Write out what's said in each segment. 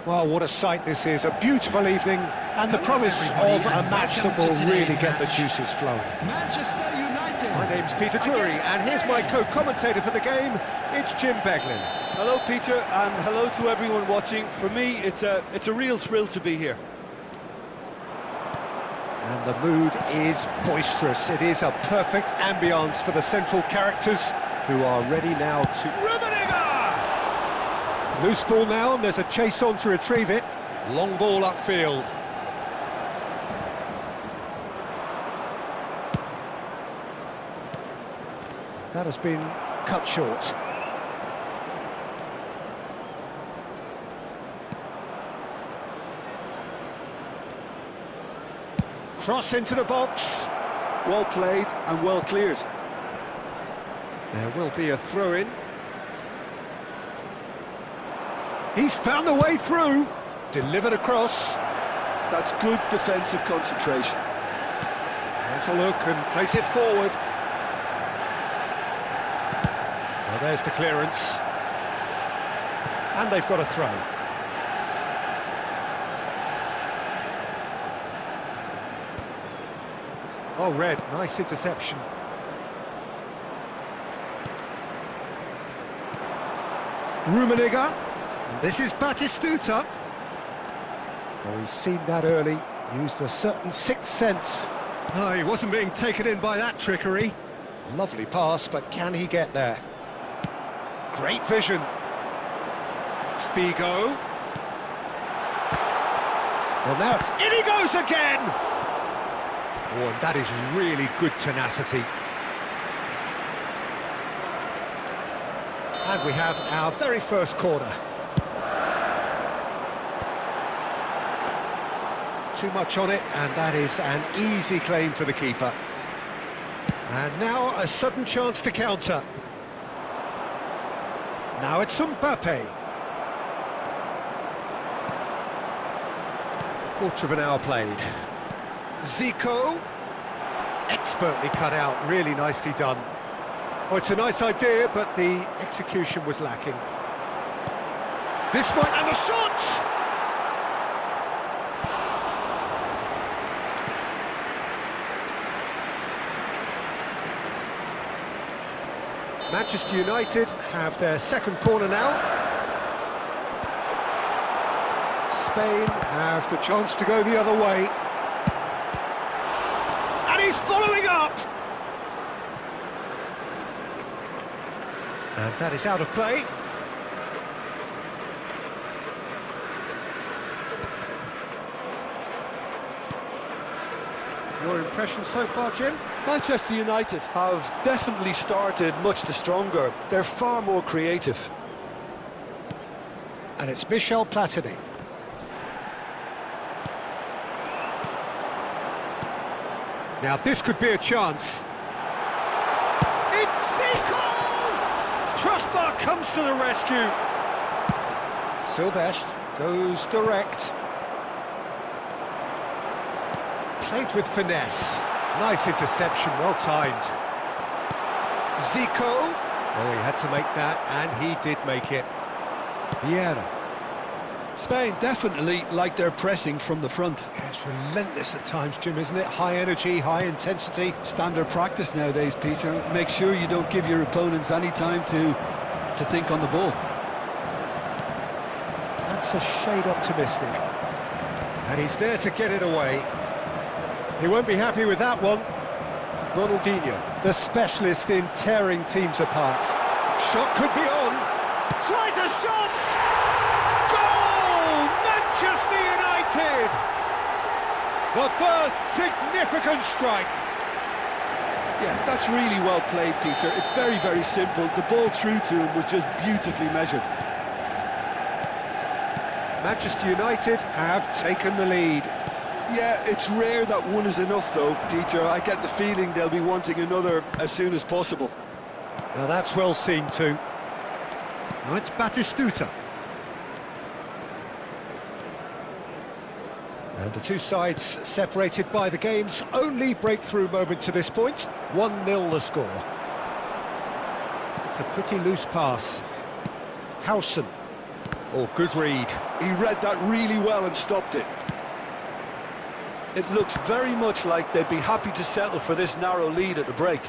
Well, what a sight this is, a beautiful evening, and the promise of a match that will really get the juices flowing. Manchester United. My name's Peter Drury, and here's my co-commentator for the game, it's Jim Beglin. Hello Peter, and hello to everyone watching. For me, it's a real thrill to be here. And the mood is boisterous. It is a perfect ambience for the central characters who are ready now to... Rummenigge! Loose ball now, and there's a chase on to retrieve it. Long ball upfield. That has been cut short. Cross into the box. Well played and well cleared. There will be a throw-in. He's found the way through. Delivered across. That's good defensive concentration. There's a look and place it forward. Well, there's the clearance. And they've got a throw. Oh, Red, nice interception. Rummenigge. And this is Batistuta. Oh, he's seen that early, used a certain sixth sense. No, he wasn't being taken in by that trickery. Lovely pass, but can he get there? Great vision. Figo. Well, now it's... In he goes again! Oh, and that is really good tenacity. And we have our very first corner. Too much on it, and that is an easy claim for the keeper. And now a sudden chance to counter. Now it's Mbappe. Quarter of an hour played. Zico. Expertly cut out, really nicely done. Oh, it's a nice idea, but the execution was lacking. This might... And the shot! Manchester United have their second corner now. Spain have the chance to go the other way. And he's following up! And that is out of play. Your impression so far, Jim? Manchester United have definitely started much the stronger. They're far more creative. And it's Michel Platini. Now this could be a chance. It's Zico! Crossbar comes to the rescue. Silvestre goes direct. Played with finesse. Nice interception, well timed. Zico. Oh, he had to make that, and he did make it. Vieira. Spain definitely like their pressing from the front. Yeah, it's relentless at times, Jim, isn't it? High energy, high intensity. Standard practice nowadays, Peter. Make sure you don't give your opponents any time to think on the ball. That's a shade optimistic. And he's there to get it away. He won't be happy with that one. Ronaldinho, the specialist in tearing teams apart. Shot could be on. Tries a shot! Goal! Manchester United! The first significant strike. Yeah, that's really well played, Peter. It's very, very simple. The ball through to him was just beautifully measured. Manchester United have taken the lead. Yeah, it's rare that one is enough, though, Peter. I get the feeling they'll be wanting another as soon as possible. Now that's well seen too. Now it's Batistuta. And the two sides separated by the game's only breakthrough moment to this point. 1-0 the score. It's a pretty loose pass. Howson. Oh, good read. He read that really well and stopped it. It looks very much like they'd be happy to settle for this narrow lead at the break.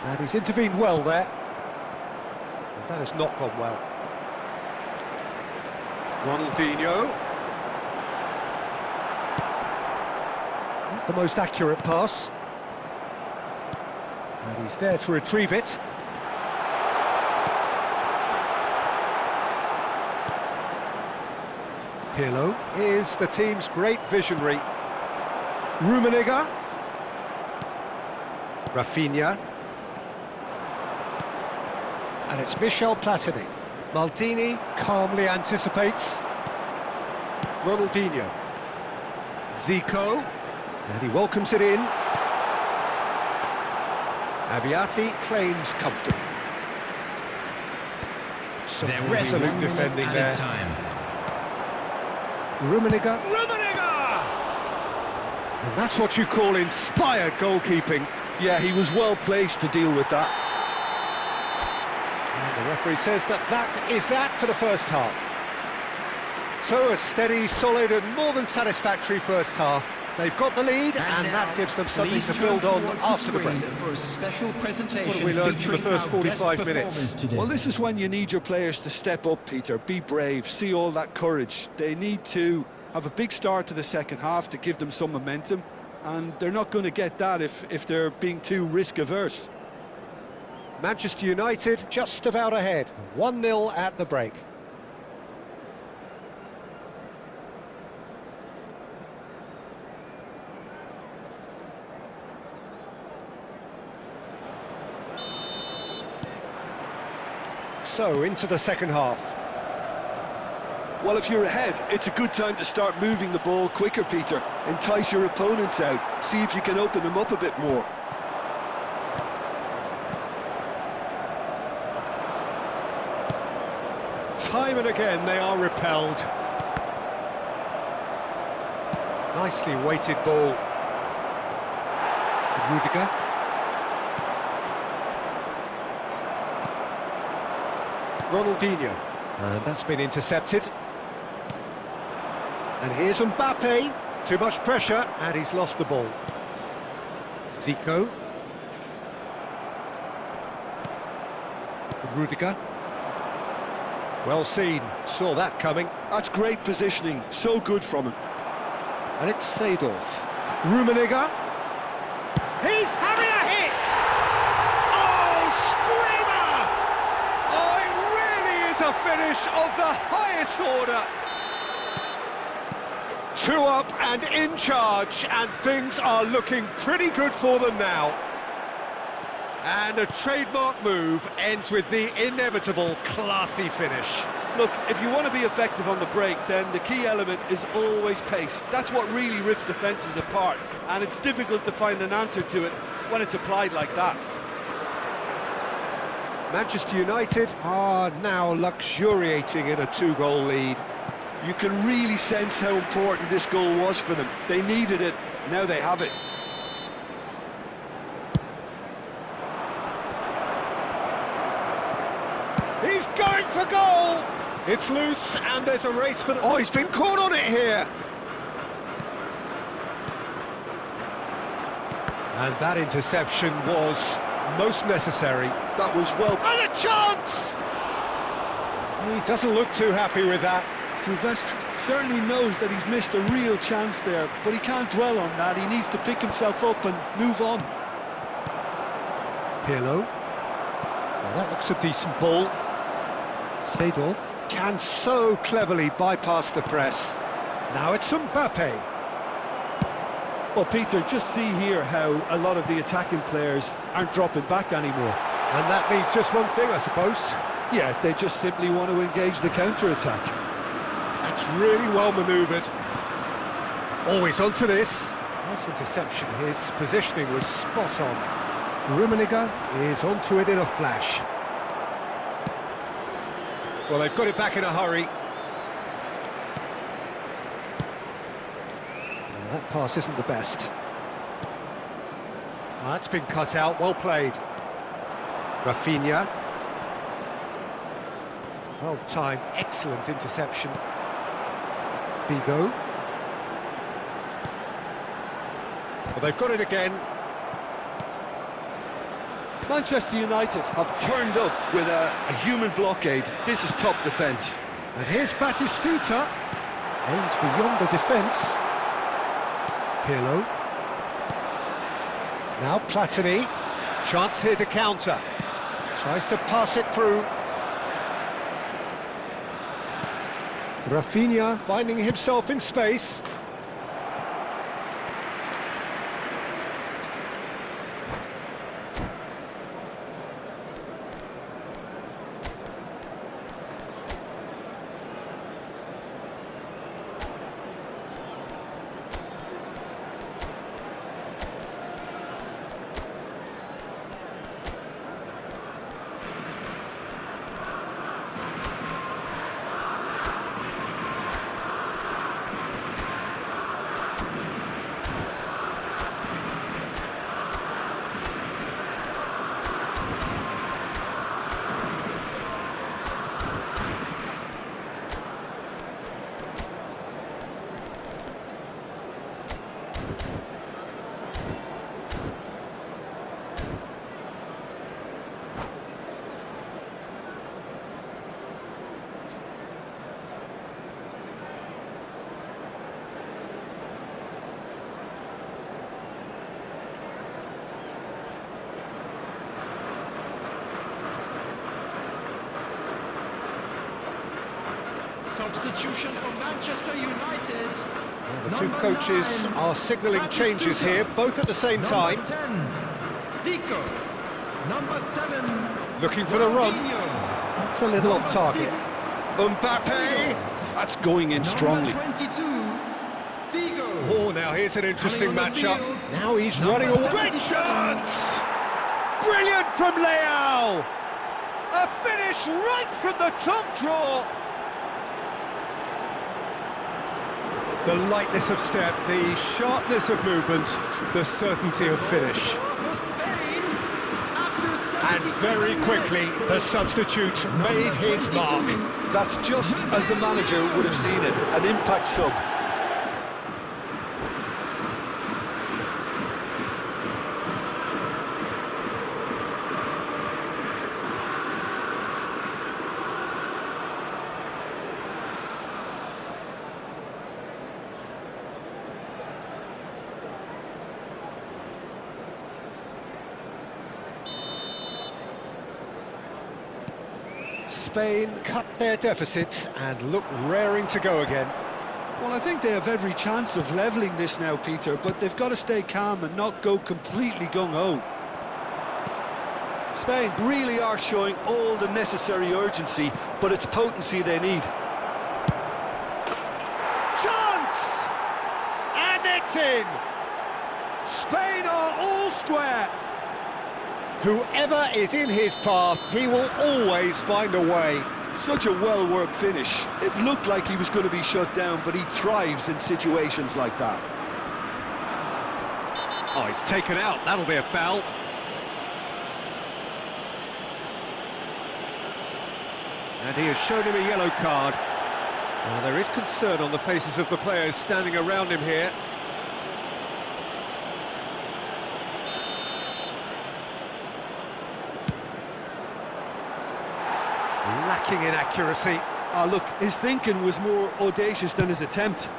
And he's intervened well there. But that has not gone well. Ronaldinho. Not the most accurate pass. And he's there to retrieve it. Pirlo is the team's great visionary. Rummenigge. Rafinha. And it's Michel Platini. Maldini calmly anticipates. Ronaldinho. Zico. And he welcomes it in. Abiati claims comfortably. Some resolute defending there. Rummenigge. And that's what you call inspired goalkeeping. Yeah, he was well placed to deal with that. And the referee says that is that for the first half. So a steady, solid and more than satisfactory first half. They've got the lead and that gives them something to build on after the break. What have we learned from the first 45 minutes? Well, this is when you need your players to step up, Peter. Be brave, see all that courage. They need to have a big start to the second half to give them some momentum, and they're not going to get that if they're being too risk-averse. Manchester United just about ahead, 1-0 at the break. So, into the second half. Well, if you're ahead, it's a good time to start moving the ball quicker, Peter. Entice your opponents out, see if you can open them up a bit more. Time and again they are repelled. Nicely weighted ball. Rudiger. Ronaldinho. And that's been intercepted. And here's Mbappe. Too much pressure, and he's lost the ball. Zico. Rudiger. Well seen, saw that coming. That's great positioning, so good from him. And it's Seedorf. Rummenigge. He's having a hit! Oh, screamer! Oh, it really is a finish of the highest order. 2 up and in charge, and things are looking pretty good for them now. And a trademark move ends with the inevitable classy finish. Look, if you want to be effective on the break, then the key element is always pace. That's what really rips defences apart, and it's difficult to find an answer to it when it's applied like that. Manchester United are now luxuriating in a 2-goal lead. You can really sense how important this goal was for them. They needed it, now they have it. He's going for goal! It's loose, and there's a race for the... Oh, he's been caught on it here! And that interception was most necessary. That was well... And a chance! He doesn't look too happy with that. Silvestre certainly knows that he's missed a real chance there, but he can't dwell on that. He needs to pick himself up and move on. Pirlo. Well, that looks a decent ball. Seedorf can so cleverly bypass the press. Now it's Mbappe. Well, Peter, just see here how a lot of the attacking players aren't dropping back anymore. And that means just one thing, I suppose. Yeah, they just simply want to engage the counter-attack. That's really well manoeuvred. Always onto this. Nice interception. His positioning was spot on. Rummenigge is onto it in a flash. Well, they've got it back in a hurry. Well, that pass isn't the best. That's been cut out, well played. Rafinha. Well timed, excellent interception. Figo. Well, they've got it again. Manchester United have turned up with a human blockade. This is top defence. And here's Batistuta. Aimed beyond the defence. Pirlo. Now Platini. Chance here to counter. Tries to pass it through. Rafinha finding himself in space. Substitution for Manchester United. Well, the two coaches are signalling changes here, both at the same time. Number 10, Zico. Number 7, Looking for the run. Ronaldinho. That's a little off target. 6, Mbappe! That's going in strongly. Number 22, Figo. Oh, now here's an interesting Coming on the matchup. field, Now he's number running away. 77. Great chance! Brilliant from Leao! A finish right from the top draw. The lightness of step, the sharpness of movement, the certainty of finish. For Spain, after And 77 very quickly, minutes. the substitute made his mark. That's just as the manager would have seen it, an impact sub. Spain cut their deficit and look raring to go again. Well, I think they have every chance of levelling this now, Peter, but they've got to stay calm and not go completely gung-ho. Spain really are showing all the necessary urgency, but it's potency they need. Chance! And it's in! Spain are all square. Whoever is in his path, he will always find a way. Such a well-worked finish. It looked like he was going to be shut down, but he thrives in situations like that. Oh, it's taken out. That'll be a foul. And he has shown him a yellow card. Well, there is concern on the faces of the players standing around him here. Lacking in accuracy. Ah, look, his thinking was more audacious than his attempt.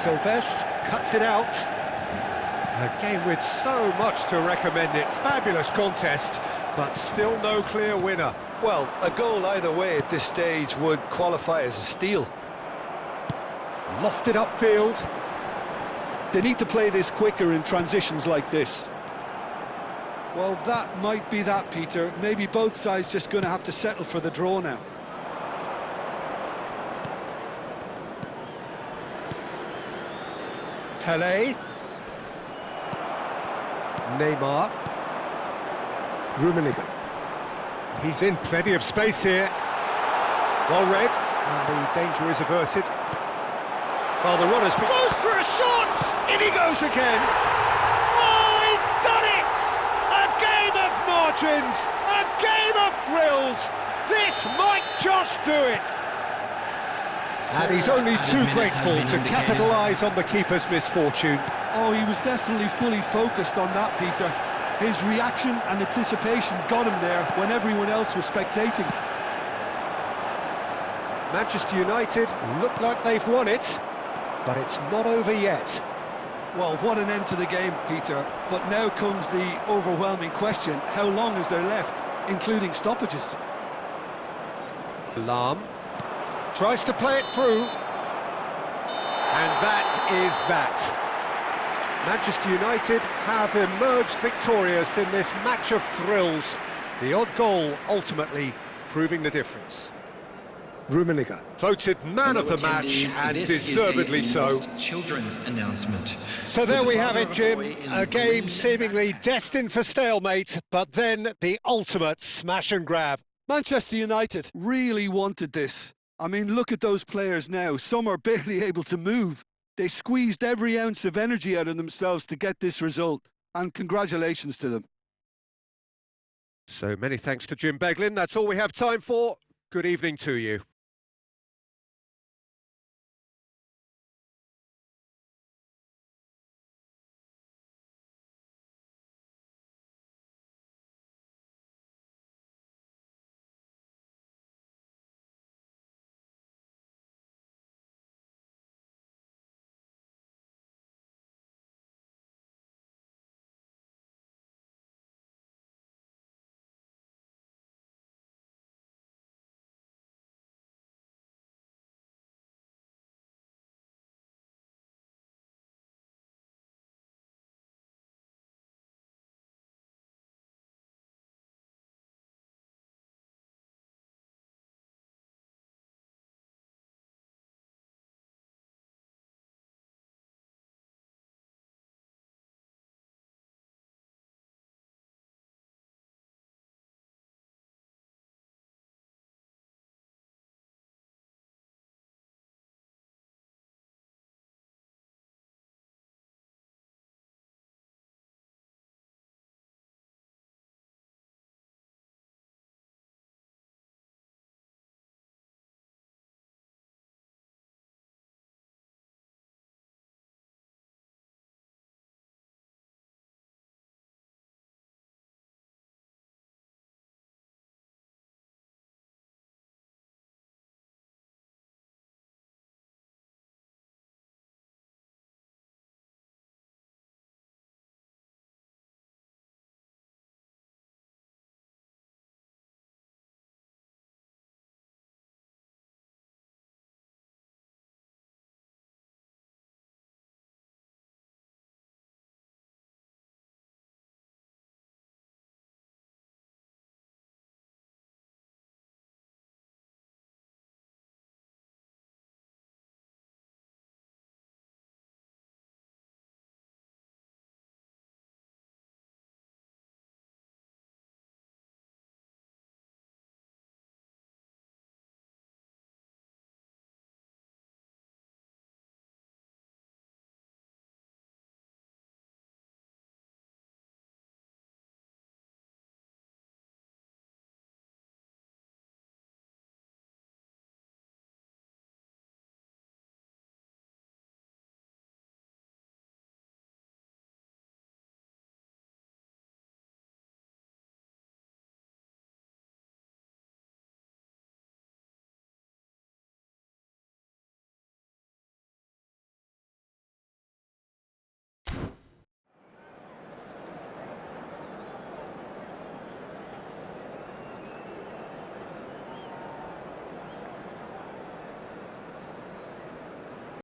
Silvestre cuts it out. A game with so much to recommend it. Fabulous contest, but still no clear winner. Well, a goal either way at this stage would qualify as a steal. Lofted upfield. They need to play this quicker in transitions like this. Well, that might be that, Peter. Maybe both sides just going to have to settle for the draw now. Pelé. Neymar. Rummenigge. He's in plenty of space here. Well read. And the danger is averted. Well, the runner's goes for a shot! In he goes again! Oh, he's done it! A game of margins! A game of thrills! This might just do it! And he's only too grateful to capitalise on the keeper's misfortune. Oh, he was definitely fully focused on that, Peter. His reaction and anticipation got him there when everyone else was spectating. Manchester United look like they've won it, but it's not over yet. Well, what an end to the game, Peter. But now comes the overwhelming question: how long is there left, including stoppages? Lahm tries to play it through, and that is that. Manchester United have emerged victorious in this match of thrills, the odd goal ultimately proving the difference. Rummenigge voted man of the match, and deservedly so. Children's announcement. So there we have it, Jim. A game seemingly destined for stalemate, but then the ultimate smash and grab. Manchester United really wanted this. I mean, look at those players now. Some are barely able to move. They squeezed every ounce of energy out of themselves to get this result, and congratulations to them. So many thanks to Jim Beglin. That's all we have time for. Good evening to you.